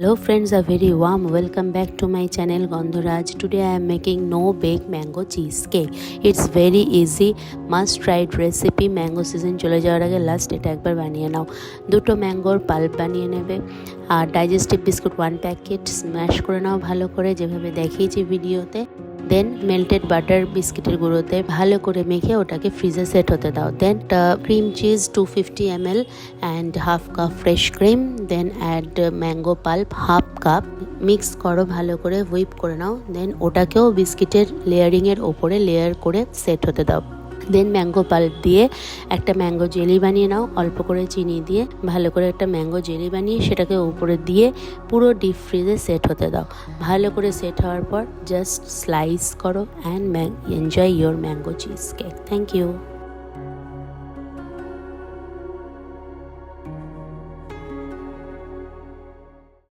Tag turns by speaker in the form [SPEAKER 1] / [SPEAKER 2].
[SPEAKER 1] Hello friends, a very warm welcome back to my channel Gandharaj. Today I am making no bake mango cheesecake. It's very easy, must tried recipe. Mango season চলে যাওয়ার আগে last এটা একবার বানিয়ে নাও। দুটো ম্যাঙ্গোর pulp বানিয়ে নেবে আর digestive biscuit 1 packet smash করে নাও ভালো করে, যেভাবে দেখিয়েছি ভিডিওতে। দেন মেল্টেড বাটার বিস্কিটের গুঁড়োতে ভালো করে মেখে ওটাকে ফ্রিজে সেট হতে দাও। Then cream cheese 250 ml and half cup fresh cream, then add mango pulp half cup, mix করো ভালো করে, হুইপ করে নাও। দেন ওটাকেও বিস্কিটের লেয়ারিংয়ের ওপরে লেয়ার করে সেট হতে দাও। দেন ম্যাঙ্গো পাল্প দিয়ে একটা ম্যাঙ্গো জেলি বানিয়ে নাও, অল্প করে চিনি দিয়ে ভালো করে একটা ম্যাঙ্গো জেলি বানিয়ে সেটাকে উপরে দিয়ে পুরো ডিপ ফ্রিজে সেট হতে দাও। ভালো করে সেট হওয়ার পর জাস্ট স্লাইস করো and enjoy your mango cheese cake. Thank you.